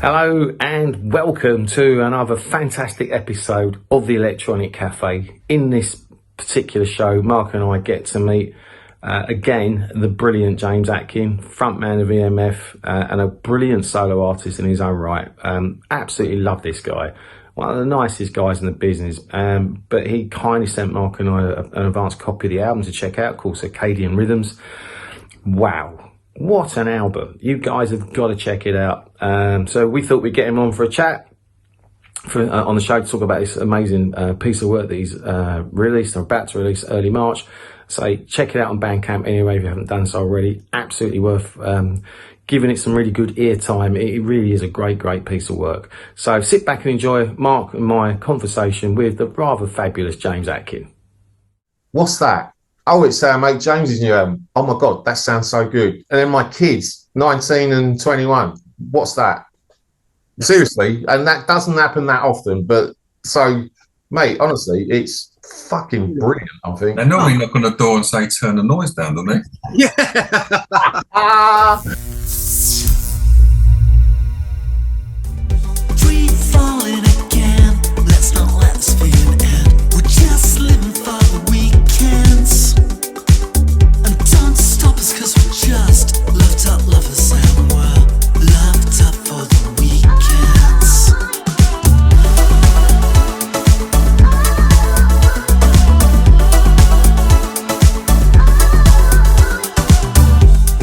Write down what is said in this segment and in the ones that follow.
Hello and welcome to another fantastic episode of the Electronic Cafe. In this particular show, Mark and I get to meet again the brilliant James Atkin, frontman of EMF and a brilliant solo artist in his own right. Absolutely love this guy. One of the nicest guys in the business, but he kindly sent Mark and I an advanced copy of the album to check out called Circadian Rhythms. Wow. What an album. You guys have got to check it out. So we thought we'd get him on for a chat on the show to talk about this amazing piece of work that he's released or about to release early March. So check it out on Bandcamp anyway if you haven't done so already. Absolutely worth giving it some really good ear time. It really is a great piece of work. So sit back and enjoy Mark and my conversation with the rather fabulous James Atkin. What's that? Oh, it's our mate James's new album. Oh my God, that sounds so good. And then my kids, 19 and 21. What's that? Seriously, and that doesn't happen that often. But so, mate, honestly, it's fucking brilliant, I think. They normally knock on the door and say, turn the noise down, don't they? Yeah. Free falling again. Let's not let this feeling end. We're just living for the weekends. And don't stop us, cause we're just loved up lovers and we're loved up for the weekends.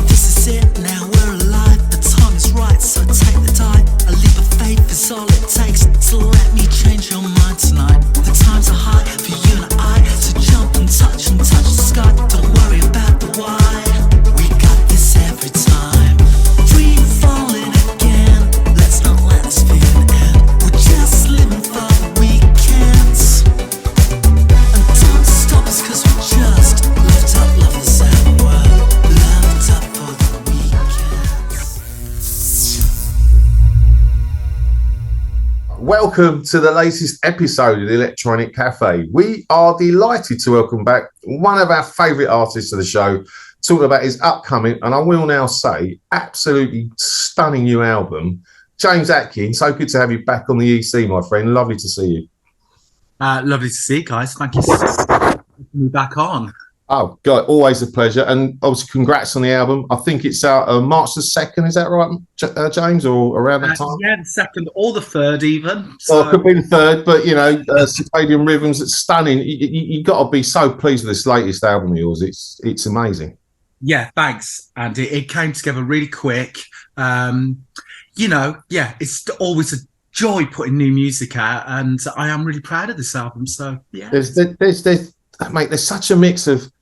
This is it, now we're alive. The time is right, so take the die. A leap of faith is all it takes. So let me change your mind tonight. The times are high for you and I to jump and touch the sky. Don't worry about the why. We got this every time. Free falling again. Let's not let this feeling end. We're just living for the weekends. And don't stop us, cause we're just loved up lovers and we're loved up for the weekends. Welcome to the latest episode of the Electronic Cafe. We are delighted to welcome back one of our favourite artists of the show, talking about his upcoming, and I will now say, absolutely stunning new album. James Atkin, so good to have you back on the EC, my friend. Lovely to see you. Lovely to see you guys. Thank you for having me back on. Oh, God, always a pleasure. And obviously, congrats on the album. I think it's out March the 2nd, is that right, James, or around that time? Yeah, the 2nd or the 3rd even. So it could be the 3rd, but, you know, Circadian Rhythms, it's stunning. You got to be so pleased with this latest album of yours. It's amazing. Yeah, thanks. And it came together really quick. It's always a joy putting new music out, and I am really proud of this album. So, yeah. There's such a mix of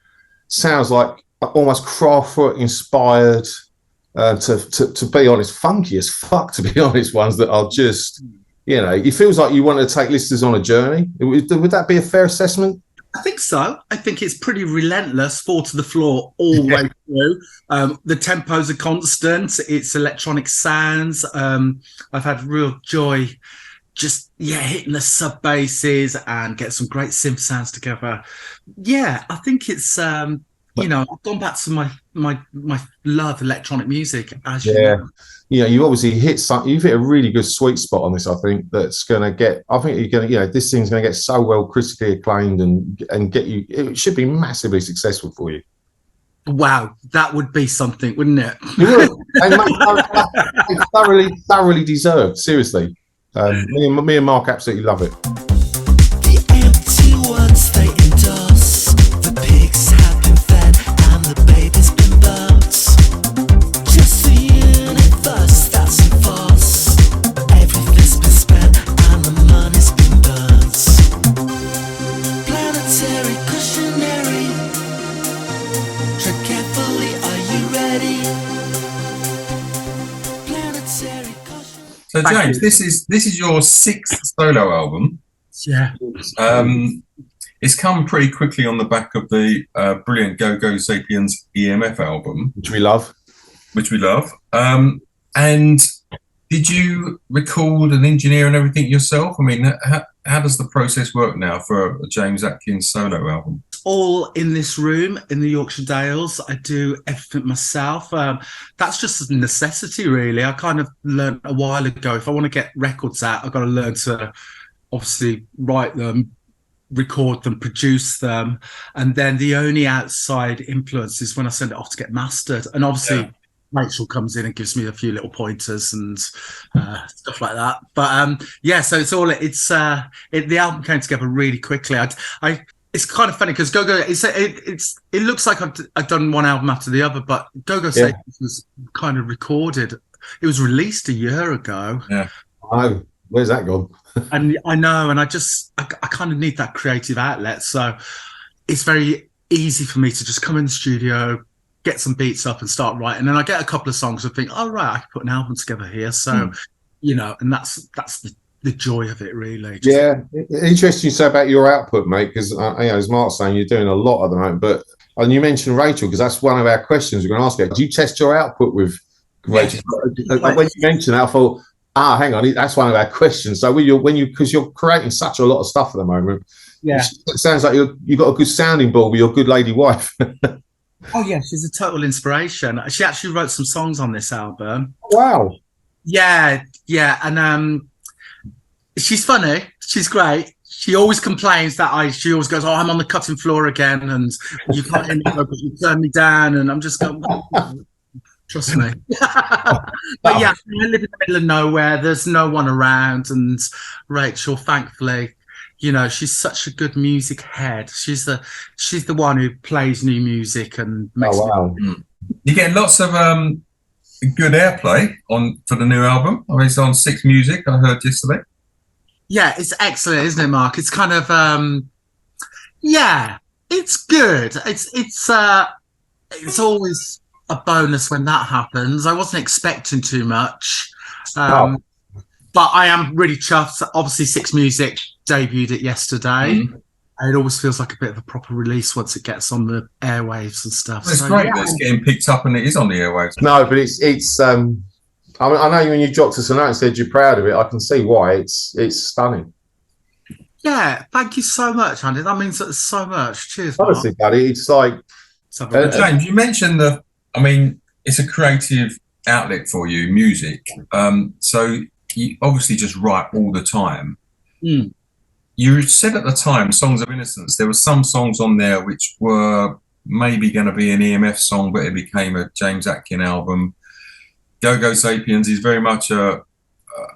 sounds like almost Kraftwerk inspired, to be honest, funky as fuck, to be honest, ones that are just, you know, it feels like you want to take listeners on a journey. Would that be a fair assessment? I think so. I think it's pretty relentless, fall to the floor all the way through. The tempos are constant. It's electronic sounds. I've had real joy just hitting the sub basses and get some great synth sounds together. Yeah, I think it's I've gone back to my love electronic music, as you know. Yeah, you obviously you've hit a really good sweet spot on this. I think that's gonna get. I think you're gonna. This thing's gonna get so well critically acclaimed and get you. It should be massively successful for you. Wow, that would be something, wouldn't it? It would. It's thoroughly deserved. Seriously. Me and Mark absolutely love it. The empty words they endorse. The pigs have been fed and the baby's been burnt. Just the universe that's in force. Everything's been spent and the money's been burnt. Planetary cautionary. Tread carefully, are you ready? Planetary caution. So James, this is your 6th solo album. Yeah. It's come pretty quickly on the back of the brilliant Go Sapiens EMF album, Which we love. And did you record and engineer and everything yourself? I mean, how does the process work now for a James Atkin solo album? all in this room in the Yorkshire Dales. I do everything myself. That's just a necessity, really. I kind of learned a while ago, if I want to get records out, I've got to learn to obviously write them, record them, produce them, and then the only outside influence is when I send it off to get mastered. And obviously Rachel comes in and gives me a few little pointers and stuff like that. But so the album came together really quickly. It's kind of funny because Go-Go, it looks like I've done one album after the other, but Go Sapiens was kind of recorded. It was released a year ago. Yeah. Oh, where's that gone? And I know, and I kind of need that creative outlet. So it's very easy for me to just come in the studio, get some beats up and start writing. And I get a couple of songs and think, oh, right, I can put an album together here. So, and that's the joy of it, really. Interesting you say about your output, mate, because as Mark's saying, you're doing a lot at the moment. And you mentioned Rachel, because that's one of our questions we're going to ask you. Do you test your output with Rachel? When you mentioned that, I thought, hang on, that's one of our questions. So because you're creating such a lot of stuff at the moment, it sounds like you've got a good sounding board with your good lady wife. Oh yeah, she's a total inspiration. She actually wrote some songs on this album. Wow. Yeah, and she's funny. She's great. She always complains that she always goes, I'm on the cutting floor again, and you can't hear me because you turn me down, and I'm just going, trust me. But yeah, I live in the middle of nowhere. There's no one around, and Rachel, thankfully, she's such a good music head. She's the one who plays new music and makes. Oh wow! You get lots of good airplay for the new album. I mean, it's on 6 Music. I heard yesterday. Yeah, it's excellent, isn't it, Mark? It's kind of it's good. It's always a bonus when that happens. I wasn't expecting too much, but I am really chuffed. Obviously, 6 Music debuted it yesterday. It always feels like a bit of a proper release once it gets on the airwaves and stuff. Well, it's great that it's getting picked up and it is on the airwaves. No, but it's. I know when you dropped us a note and said you're proud of it, I can see why. It's stunning. Yeah, thank you so much, Andy. That means so much. Cheers, honestly, buddy. It's like James, you mentioned it's a creative outlet for you, music. So you obviously just write all the time. You said at the time, Songs of Innocence, there were some songs on there which were maybe going to be an EMF song, but it became a James Atkin album. Go Sapiens is very much an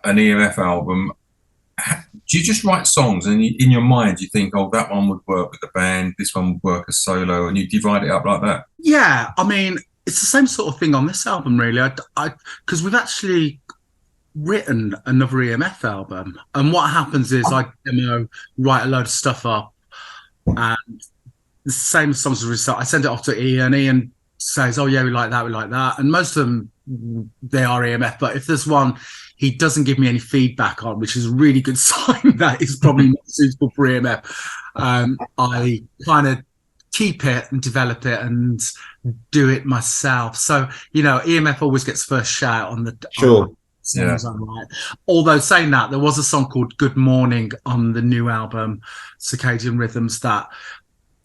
EMF album. Do you just write songs and in your mind you think, that one would work with the band, this one would work as solo, and you divide it up like that? Yeah, I mean, it's the same sort of thing on this album, really. Because we've actually written another EMF album, and what happens is I write a load of stuff up, and the same songs as result. I send it off to Ian. Ian says, "Oh yeah, we like that," and most of them they are EMF. But if there's one he doesn't give me any feedback on, which is a really good sign that is probably not suitable for EMF, I kind of keep it and develop it and do it myself. So EMF always gets first shout on the songs I write. Although saying that, there was a song called Good Morning on the new album Circadian Rhythms that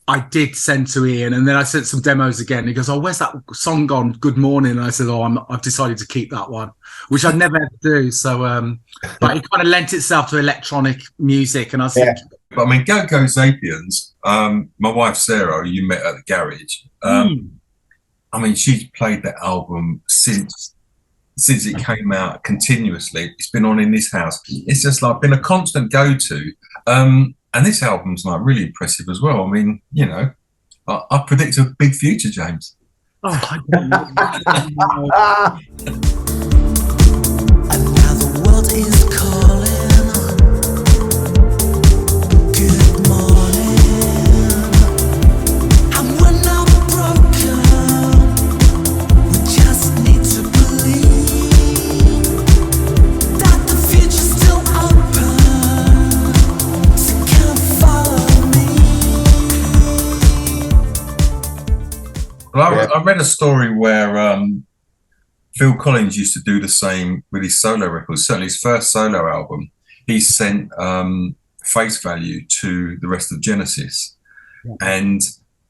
I did send to Ian, and then I sent some demos again. He goes, where's that song gone, Good Morning? And I said, I've decided to keep that one, which I'd never ever do. So but it kind of lent itself to electronic music, and I was thinking, but I mean, Go Sapiens, my wife Sarah, who you met at the garage, I mean, she's played that album since it came out continuously. It's been on in this house. It's just like been a constant go-to. And this album's like really impressive as well. I mean, I predict a big future, James. I don't know. And now the world is calling. Good morning. And we're not broken. We just need to believe that the future's still open. So come follow me. Well, I read a story where Phil Collins used to do the same with his solo records. Certainly his first solo album, he sent Face Value to the rest of Genesis. and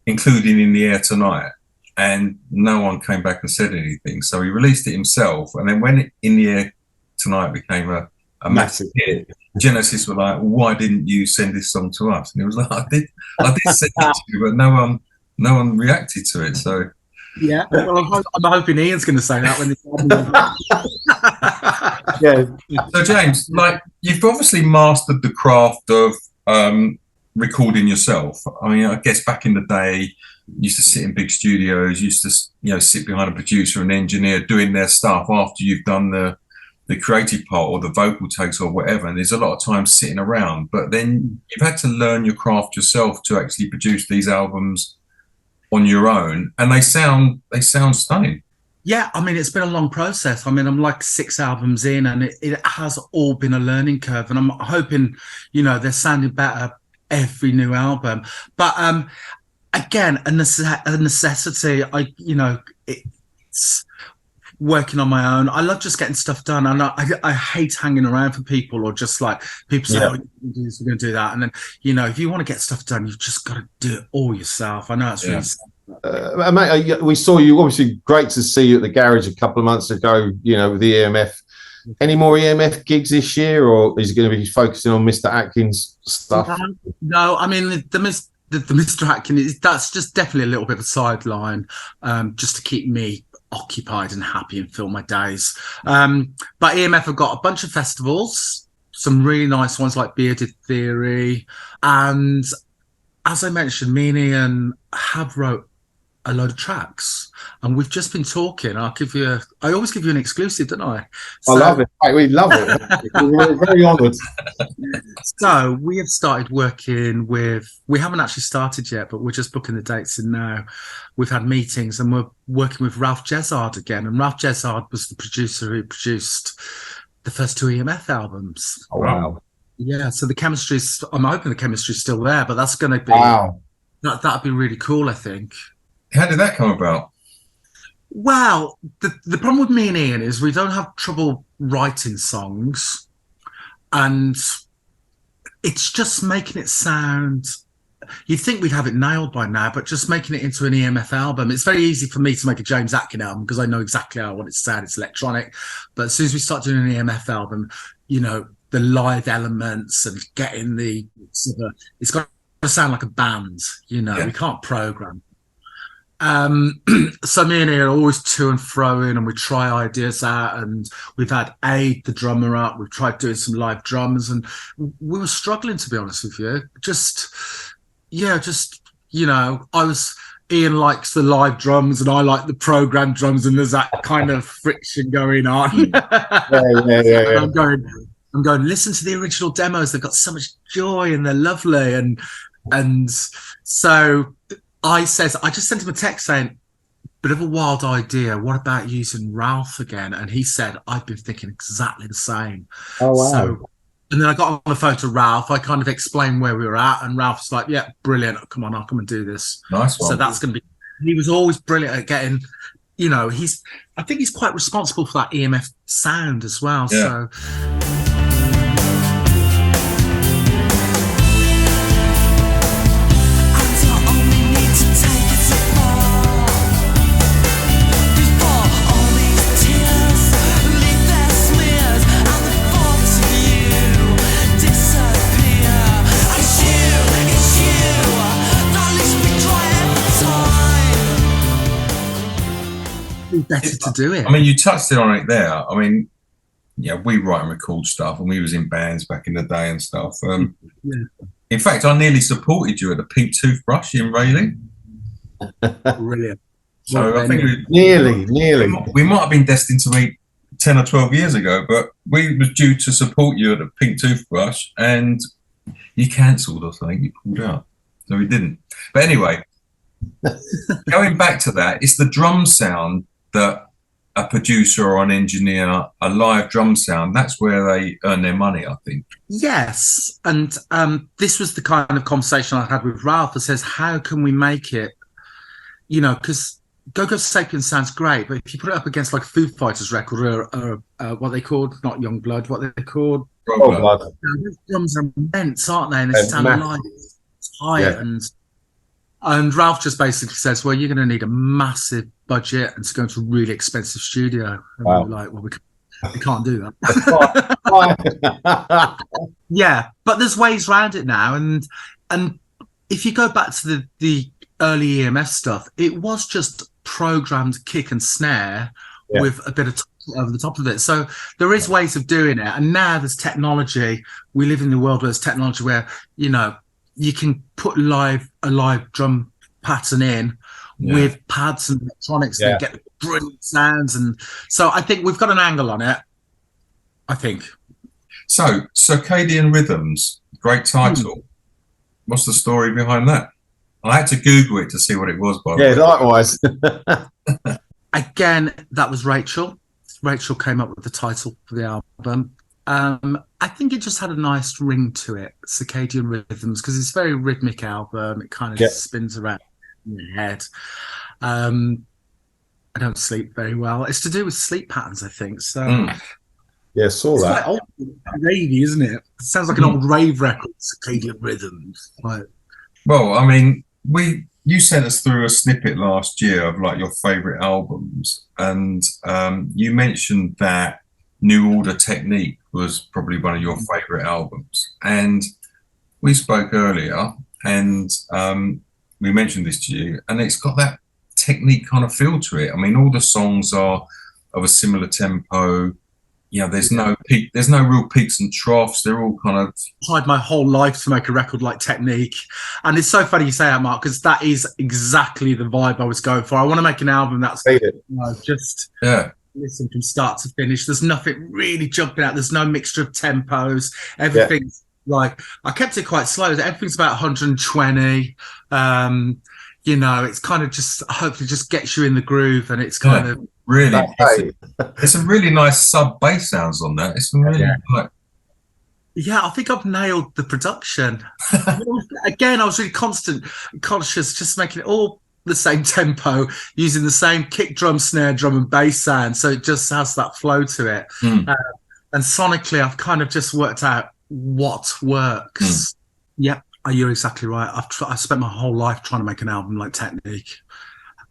including In the Air Tonight, and no one came back and said anything. So he released it himself, and then when In the Air Tonight became a massive hit, Genesis were like, "Why didn't you send this song to us?" And he was like, "I did send it to you, but no one reacted to it." So yeah, well, I'm hoping Ian's going to say that when this Yeah. So James, like, you've obviously mastered the craft of recording yourself. I mean, I guess back in the day, you used to sit in big studios, used to sit behind a producer and engineer doing their stuff after you've done the creative part or the vocal takes or whatever. And there's a lot of time sitting around, but then you've had to learn your craft yourself to actually produce these albums on your own, and they sound stunning. Yeah, I mean, it's been a long process. I mean, I'm like 6 albums in, and it has all been a learning curve. And I'm hoping, they're sounding better every new album. But again, a necessity. It's working on my own. I love just getting stuff done, and I hate hanging around for people, or just like people say, "Oh, we're going to do this, we're going to do that," and then if you want to get stuff done, you've just got to do it all yourself. I know it's really sad. Mate, we saw you. Obviously, great to see you at the garage a couple of months ago. With the EMF. Any more EMF gigs this year, or is it going to be focusing on Mr. Atkin's stuff? No, I mean the Mr. Atkin, that's just definitely a little bit of a sideline, just to keep me occupied and happy and fill my days. But EMF have got a bunch of festivals, some really nice ones like Bearded Theory, and as I mentioned, me and Ian have wrote a load of tracks, and we've just been talking. I always give you an exclusive, don't I? I love it. We love it. We're very honoured. So we have started working with, we haven't actually started yet, but we're just booking the dates in now. We've had meetings, and we're working with Ralph Jezard again. And Ralph Jezard was the producer who produced the first 2 EMF albums. Oh, wow. Yeah, so I'm hoping the chemistry's still there, but that's going to be, that'd be really cool, I think. How did that come about? Well, the problem with me and Ian is we don't have trouble writing songs, and it's just making it sound, you'd think we'd have it nailed by now, but just making it into an EMF album. It's very easy for me to make a James Atkin album because I know exactly how I want it to sound. It's electronic. But as soon as we start doing an EMF album, the live elements and getting it's got to sound like a band, we can't program. So me and Ian are always to and fro in, and we try ideas out, and we've had Aid, the drummer, up. We've tried doing some live drums, and we were struggling, to be honest with you. Ian likes the live drums and I like the programmed drums, and there's that kind of friction going on. Yeah. I'm going, listen to the original demos. They've got so much joy and they're lovely. And so I just sent him a text saying, bit of a wild idea. What about using Ralph again? And he said, I've been thinking exactly the same. Oh, wow. So, and then I got on the phone to Ralph. I kind of explained where we were at, and Ralph's like, yeah, brilliant. Come on, I'll come and do this. Nice one. So that's going to be, he was always brilliant at getting, I think he's quite responsible for that EMF sound as well. Yeah. So. Better to do it. I mean, you touched on it there. I mean, we write and record stuff, and we was in bands back in the day and stuff. In fact, I nearly supported you at the Pink Toothbrush in Rayleigh. Brilliant. So I think nearly. We might have been destined to meet 10 or 12 years ago, but we was due to support you at the Pink Toothbrush, and you cancelled us. I think you pulled out, so we didn't. But anyway, going back to that, it's the drum sound that a producer or an engineer, a live drum sound, that's where they earn their money, I think. Yes. And this was the kind of conversation I had with Ralph that says, how can we make it, because Go Sapiens sounds great, but if you put it up against like a Foo Fighters record or what they called, not Young Blood, what they called? Blood. Those drums are immense, aren't they? And they sound alive, tight, and And Ralph just basically says, well, you're going to need a massive budget and to go into a really expensive studio. And Wow. we're like, well, we can't do that. Yeah, but there's ways around it now. And if you go back to the early EMF stuff, it was just programmed kick and snare with a bit of over the top of it. So there is ways of doing it. And now there's technology. We live in the world where there's technology where, you know, you can put a live drum pattern in with pads and electronics that get brilliant sounds. And so I think we've got an angle on it, I think. So, Circadian Rhythms, great title. What's the story behind that? I had to Google it to see what it was, by the way. Likewise. Again, that was Rachel. Rachel came up with the title for the album. I think it just had a nice ring to it, Circadian Rhythms, because it's a very rhythmic album. It kind of just spins around in your head. I don't sleep very well. It's to do with sleep patterns, I think. So, yeah, saw that. Quite old, ravey, isn't it? It sounds like an old rave record, Circadian Rhythms. Like, well, I mean, you sent us through a snippet last year of like your favourite albums, and you mentioned that New Order Technique was probably one of your favourite albums. And we spoke earlier, and we mentioned this to you, and it's got that Technique kind of feel to it. I mean, all the songs are of a similar tempo. You know, there's no real peaks and troughs. They're all kind of tried my whole life to make a record like Technique. And it's so funny you say that, Mark, because that is exactly the vibe I was going for. I want to make an album that's just listen from start to finish. There's nothing really jumping out. There's no mixture of tempos. Everything's like, I kept it quite slow. Everything's about 120. You know, it's kind of just hopefully just gets you in the groove, and it's kind of really. There's some really nice sub bass sounds on that. It's really like. Yeah, I think I've nailed the production. Again, I was really conscious, just making it all the same tempo, using the same kick drum, snare drum, and bass sound, so it just has that flow to it. And sonically, I've kind of just worked out what works. Yep. You're exactly right. I spent my whole life trying to make an album like Technique,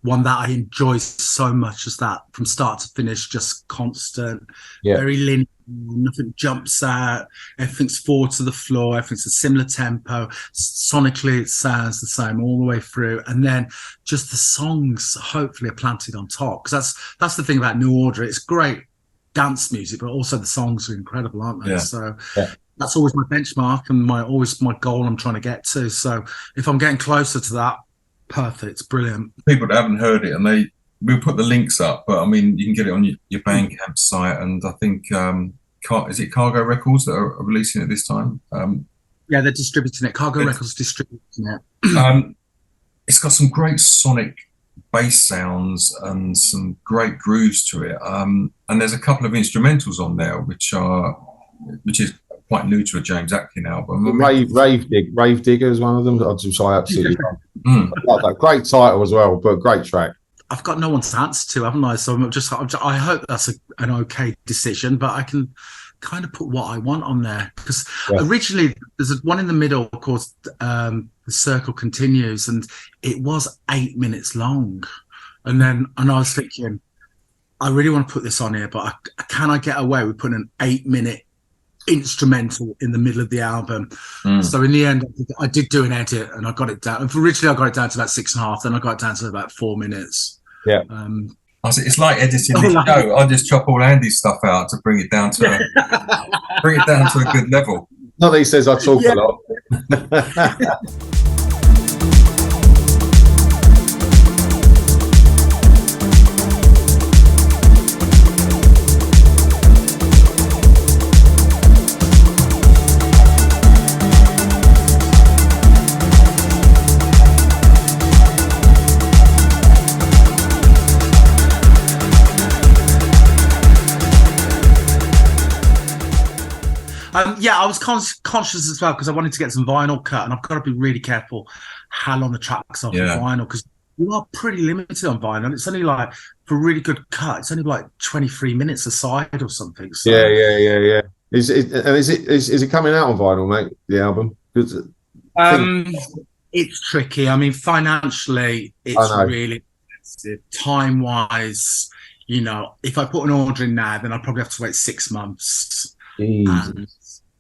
one that I enjoy so much as that, from start to finish, just constant, very linear, nothing jumps out, everything's forward to the floor, everything's a similar tempo, sonically it sounds the same all the way through, and then just the songs hopefully are planted on top, because that's the thing about New Order. It's great dance music, but also the songs are incredible, aren't they? So that's always my benchmark and my goal I'm trying to get to. So if I'm getting closer to that, perfect, brilliant. People that haven't heard it, and we'll put the links up, but I mean, you can get it on your Bandcamp site, and I think is it Cargo Records that are releasing it this time? Yeah, they're distributing it. Cargo Records distributing it. It's got some great sonic bass sounds and some great grooves to it, and there's a couple of instrumentals on there which is quite new to a James Atkin album. Rave Digger is one of them. I absolutely love that. Great title as well, but great track. I've got no one to answer to, haven't I? So I hope that's an okay decision, but I can kind of put what I want on there, because originally there's one in the middle called The Circle Continues, and it was 8 minutes long, and I was thinking, I really want to put this on here, but can I get away with putting an 8-minute instrumental in the middle of the album? So in the end, I did do an edit, and I got it down. Originally I got it down to about 6.5, then I got it down to about 4 minutes. It's like editing this show. I just chop all Andy's stuff out to bring it down to a good level. Not that he says I talk a lot. I was conscious as well, because I wanted to get some vinyl cut, and I've got to be really careful how long the tracks are for vinyl, because you are pretty limited on vinyl. It's only like, for a really good cut, it's only like 23 minutes a side or something. So. Yeah. Is it coming out on vinyl, mate? The album? It's tricky. I mean, financially, it's really expensive. Time-wise, you know, if I put an order in now, then I'll probably have to wait 6 months. And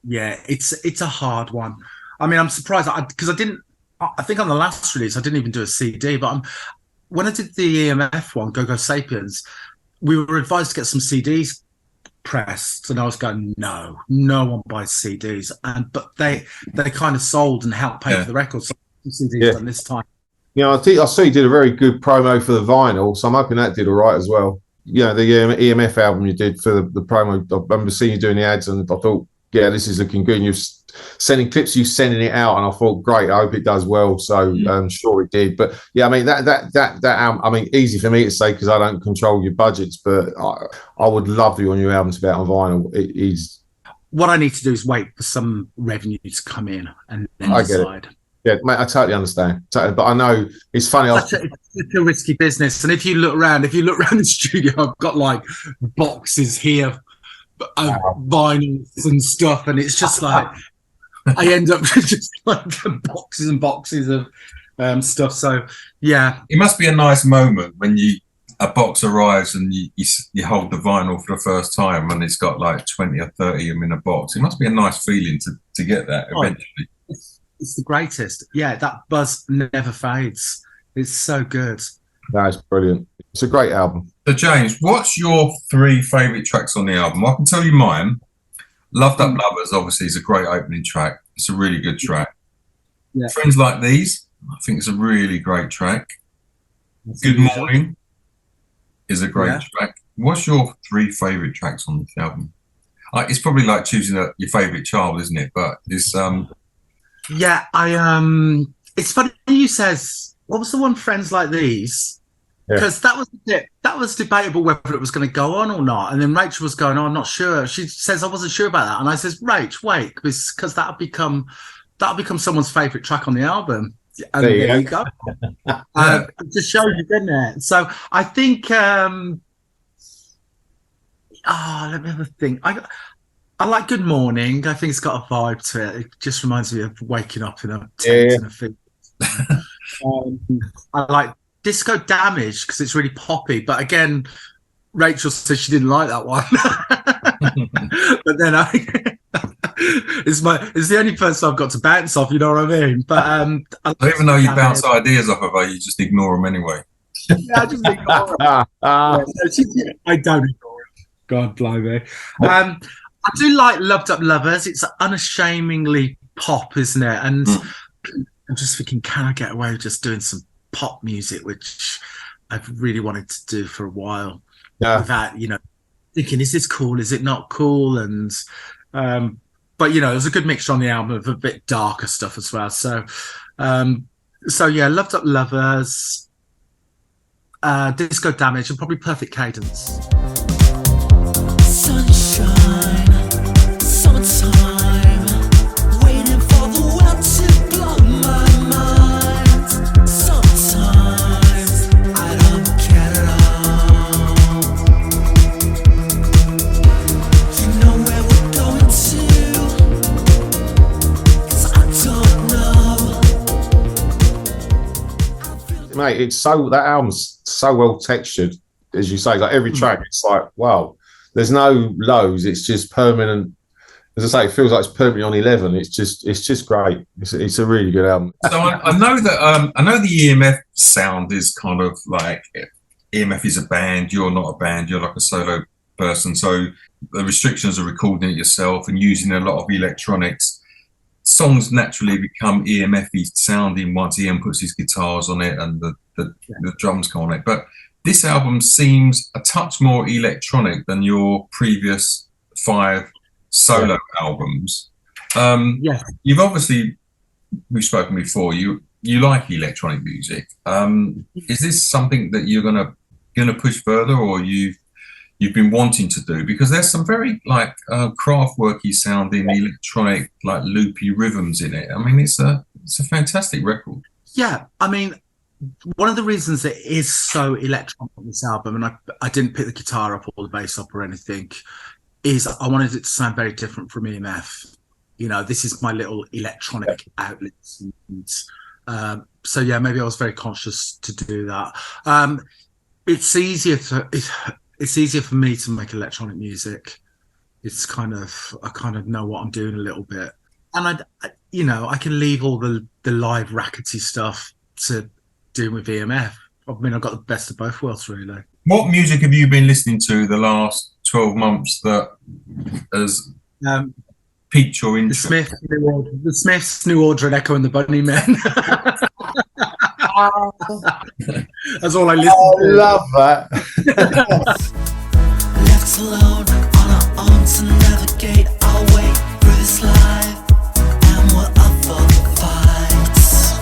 yeah, it's a hard one. I mean, I'm surprised because I think on the last release I didn't even do a CD, but when I did the EMF one, Go Sapiens, we were advised to get some CDs pressed, and I was going, no one buys CDs, but they kind of sold and helped pay for the records. So CDs done this time. Yeah, I see you did a very good promo for the vinyl, so I'm hoping that did all right as well. Yeah, the EMF album you did for the promo, I remember seeing you doing the ads, and I thought, yeah, this is looking good. And you're sending clips, you sending it out, and I thought, great, I hope it does well. So I'm sure it did. But yeah, I mean that album, I mean, easy for me to say because I don't control your budgets, but I would love your new album to be out on vinyl. It is. What I need to do is wait for some revenue to come in and then decide. Yeah, mate, I totally understand. But I know it's funny. It's a risky business, and if you look around the studio, I've got like boxes here of vinyls and stuff, and it's just like I end up just like boxes and boxes of stuff. So yeah, it must be a nice moment when a box arrives and you hold the vinyl for the first time, and it's got like 20 or 30 of them in a box. It must be a nice feeling to get that eventually. It's the greatest. Yeah, that buzz never fades. It's so good. That's brilliant. It's a great album. So James, what's your 3 favourite tracks on the album? I can tell you mine. Loved Up Lovers, obviously, is a great opening track. It's a really good track. Yeah. Friends Like These, I think it's a really great track. Good Morning is a great track. What's your 3 favourite tracks on this album? It's probably like choosing your favourite child, isn't it? But it's yeah, it's funny you says, what was the one, Friends Like These? Because that was debatable whether it was going to go on or not. And then Rachel was going, I'm not sure. She says, I wasn't sure about that. And I says, Rach, wait, because that'll become someone's favourite track on the album. And there you go. It just shows you, didn't it? So I think, let me have a think. I like Good Morning. I think it's got a vibe to it. It just reminds me of waking up in a tent in a field. I like Disco Damage because it's really poppy. But again, Rachel said she didn't like that one. But then it's the only person I've got to bounce off. You know what I mean? But even though you bounce ideas off of her, you just ignore them anyway. Yeah, I just ignore them. I don't ignore them. God blimey. I do like Loved Up Lovers. It's unashamedly pop, isn't it? And I'm just thinking, can I get away with just doing some pop music, which I've really wanted to do for a while. Without, thinking, is this cool? Is it not cool? And but there's a good mixture on the album of a bit darker stuff as well. So yeah, Loved Up Lovers, Disco Damage, and probably Perfect Cadence. Mate, that album's so well textured, as you say. Like every track, it's like, wow, there's no lows. It's just permanent. As I say, it feels like it's permanently on 11. It's just great. It's a really good album. So I know that I know the EMF sound is kind of like EMF is a band. You're not a band. You're like a solo person. So the restrictions are recording it yourself and using a lot of electronics. Songs naturally become EMF-y sounding once Ian puts his guitars on it and the drums go on it. But this album seems a touch more electronic than your previous 5 solo albums. You've obviously, we've spoken before, you like electronic music. Is this something that you're gonna push further, or you've been wanting to do? Because there's some very like Kraftwerky sounding electronic, like loopy rhythms in it. I mean, it's a fantastic record. Yeah, I mean, one of the reasons it is so electronic on this album, and I didn't pick the guitar up or the bass up or anything, is I wanted it to sound very different from EMF. This is my little electronic outlet. So yeah, maybe I was very conscious to do that. It's easier for me to make electronic music. It's I kind of know what I'm doing a little bit, and I can leave all the live rackety stuff to do with EMF. I mean, I've got the best of both worlds, really. What music have you been listening to the last 12 months that has piqued your interest? The Smiths, New Order, and Echo and the Bunnymen. That's all I listen to. I love that. Left alone on our own to navigate our way through this life, and we're up for the fights.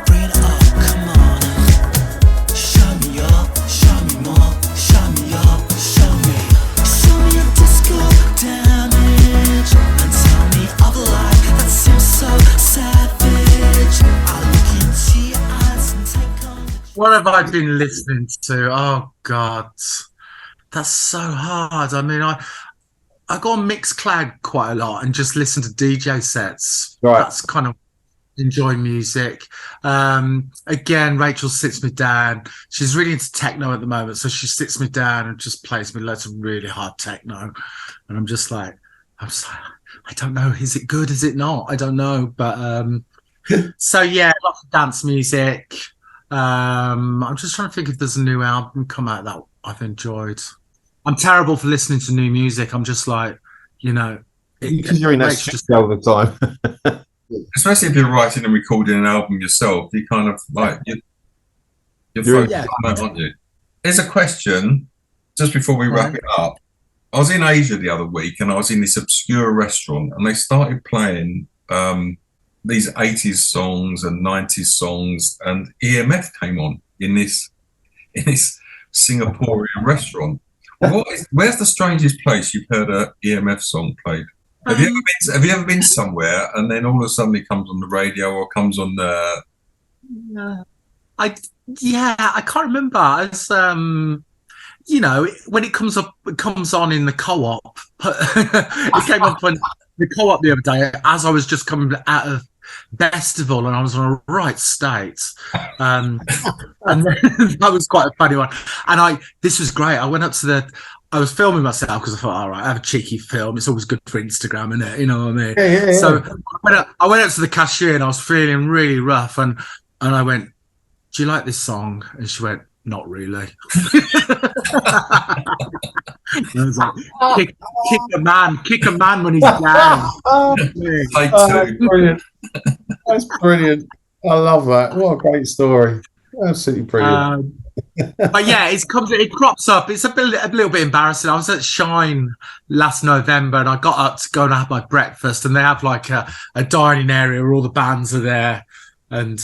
Bring it up, come on. Show me more, show me a disco damage, and tell me of a life that seems so savage. I look into your eyes and take on. What have I been listening to? Oh God, that's so hard. I mean, I go on Mixcloud quite a lot and just listen to DJ sets. Right. That's kind of enjoy music. Again, Rachel sits me down. She's really into techno at the moment, so she sits me down and just plays me loads of really hard techno, and I'm just like, I don't know, is it good, is it not, I don't know, but so yeah, lots of dance music. I'm just trying to think if there's a new album come out that I've enjoyed. I'm terrible for listening to new music. I'm just like, Because you're in that studio all the time. Especially if you're writing and recording an album yourself, you kind of like you're focused on that, aren't you? Here's a question just before we wrap it up. I was in Asia the other week, and I was in this obscure restaurant, and they started playing these 80s songs and 90s songs, and EMF came on in this Singaporean restaurant. Where's the strangest place you've heard an EMF song played? Have you ever been somewhere and then all of a sudden it comes on the radio or comes on the? I can't remember. It's when it comes on in the co-op. It came up on the co-op the other day as I was just coming out of festival and I was on a right state, and that was quite a funny one. And this was great. I went up to I was filming myself because I thought, all right, I have a cheeky film. It's always good for Instagram, isn't it? You know what I mean? Yeah. So I went up to the cashier and I was feeling really rough, and I went, "Do you like this song?" And she went, "Not really." And I was like, kick a man when he's down. That's brilliant. That's brilliant. I love that. What a great story. Absolutely brilliant. But yeah, it crops up. It's a little bit embarrassing. I was at Shine last November and I got up to go and have my breakfast, and they have like a dining area where all the bands are there, and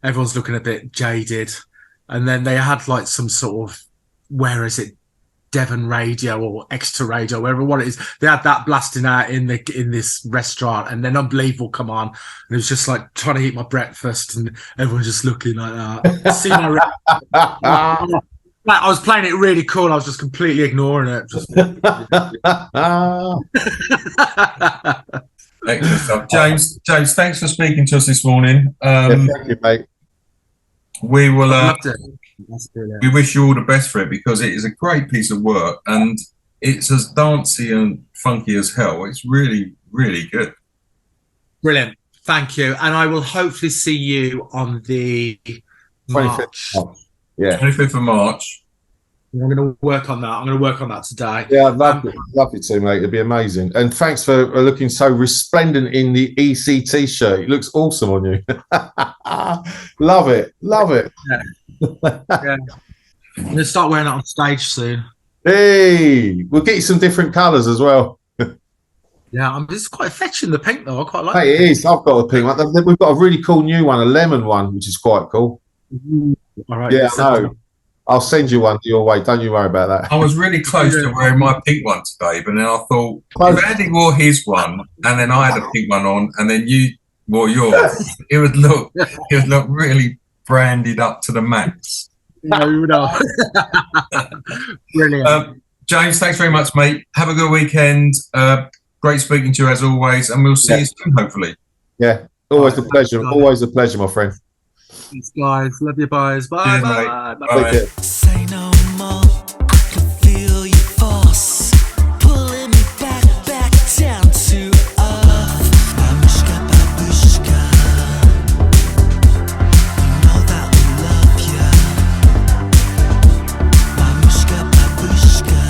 everyone's looking a bit jaded. And then they had like some sort of, where is it, Devon Radio or Exeter Radio, wherever what it is. They had that blasting out in this restaurant, and then Unbelievable come on, and it was just like trying to eat my breakfast, and everyone just looking like that. See my I was playing it really cool. I was just completely ignoring it. Excellent stuff. James, thanks for speaking to us this morning. Thank you, mate. We will. We wish you all the best for it, because it is a great piece of work and it's as dancey and funky as hell. It's really, really good. Brilliant. Thank you. And I will hopefully see you on the 25th. Yeah. 25th of March. I'm going to work on that. I'm going to work on that today. Yeah, I'd love it to, mate. It'd be amazing. And thanks for looking so resplendent in the EC t-shirt. It looks awesome on you. Love it. Yeah. Yeah. I'm going to start wearing it on stage soon. Hey, we'll get you some different colours as well. Yeah, it's quite fetching, the pink though. I quite like it. Hey, it is. I've got a pink one. We've got a really cool new one, a lemon one, which is quite cool. All right. Yeah, I know. I'll send you one your way. Don't you worry about that. I was really close to wearing my pink one today, but then I thought, if Andy wore his one and then I had a pink one on and then you wore yours, it would look really branded up to the max. No. Brilliant. James, thanks very much, mate. Have a good weekend. Great speaking to you as always, and we'll see you soon, hopefully. Yeah. Always a pleasure. Always a pleasure, my friend. Thanks, guys. Love you, boys. Bye. Cheers, mate. Bye. Bye. Bye. Take care. Say no more, I can feel your force pulling me back down to earth. Babushka, babushka, you know that we love ya. Babushka, babushka,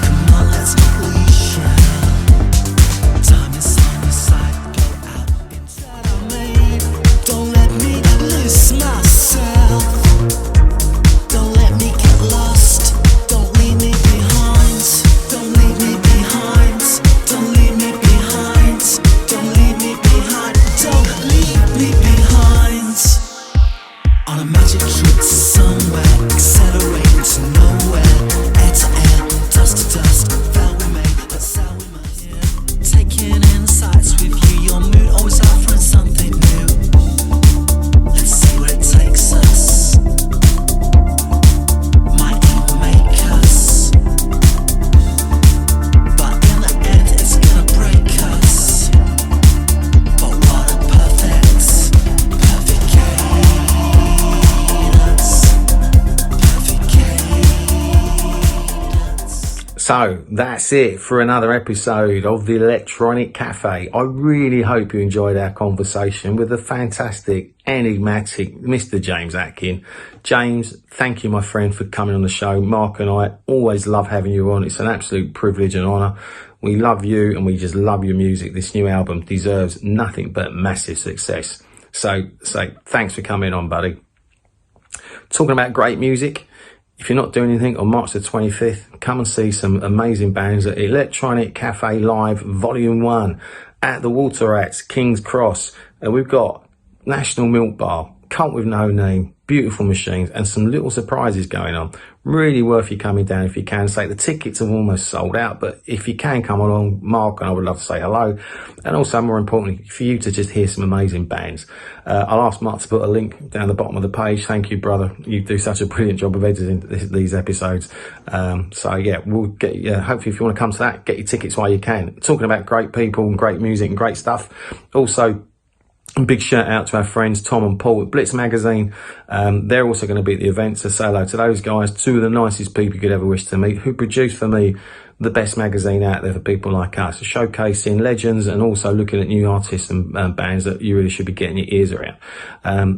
come on, let's not lose ya. Time is on your side, go out into me. Don't let me lose myself. Don't let me get lost. Don't leave me behind. Don't leave me behind. Don't leave me behind. Don't leave me behind. Don't leave me behind. On a magic trip to somewhere, accelerating to nowhere. Air to air, dust to dust. Fell we may, but sell we must. Taking insights with you. Your mood always offering something new. Let's see where it takes us. Might even make us, but in the end it's gonna break us. But what a perfect cadence. Perfect cadence. So that's it for another episode of the Electronic Cafe. I really hope you enjoyed our conversation with the fantastic, enigmatic Mr. James Atkin. James, thank you, my friend, for coming on the show. Mark and I always love having you on. It's an absolute privilege and honour. We love you and we just love your music. This new album deserves nothing but massive success. So thanks for coming on, buddy. Talking about great music, if you're not doing anything on March the 25th, come and see some amazing bands at Electronic Cafe Live Volume 1 at the Water Rats, King's Cross. We've got National Milk Bar, Cult with No Name, Beautiful Machines, and some little surprises going on. Really worth you coming down if you can. Say the tickets are almost sold out, but if you can come along, Mark and I would love to say hello. And also, more importantly, for you to just hear some amazing bands. I'll ask Mark to put a link down the bottom of the page. Thank you, brother. You do such a brilliant job of editing these episodes. So yeah, we'll get hopefully if you want to come to that, get your tickets while you can. Talking about great people and great music and great stuff. Also, a big shout out to our friends Tom and Paul at Blitz Magazine. They're also going to be at the event, so say hello to those guys. Two of the nicest people you could ever wish to meet, who produce for me the best magazine out there for people like us, showcasing legends and also looking at new artists and bands that you really should be getting your ears around.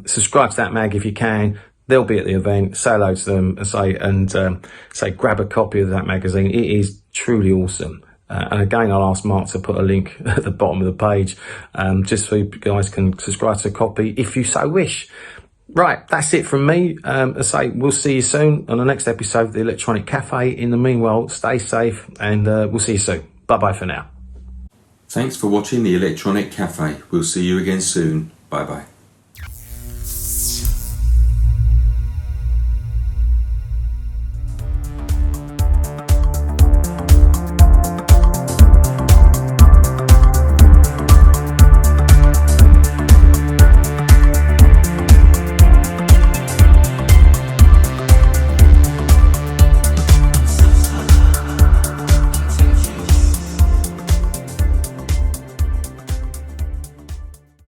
Subscribe to that mag if you can. They'll be at the event. Say hello to them and say grab a copy of that magazine. It is truly awesome. And again, I'll ask Mark to put a link at the bottom of the page, just so you guys can subscribe to a copy if you so wish. Right, that's it from me. We'll see you soon on the next episode of the Electronic Cafe. In the meanwhile, stay safe and we'll see you soon. Bye-bye for now. Thanks for watching the Electronic Cafe. We'll see you again soon. Bye-bye.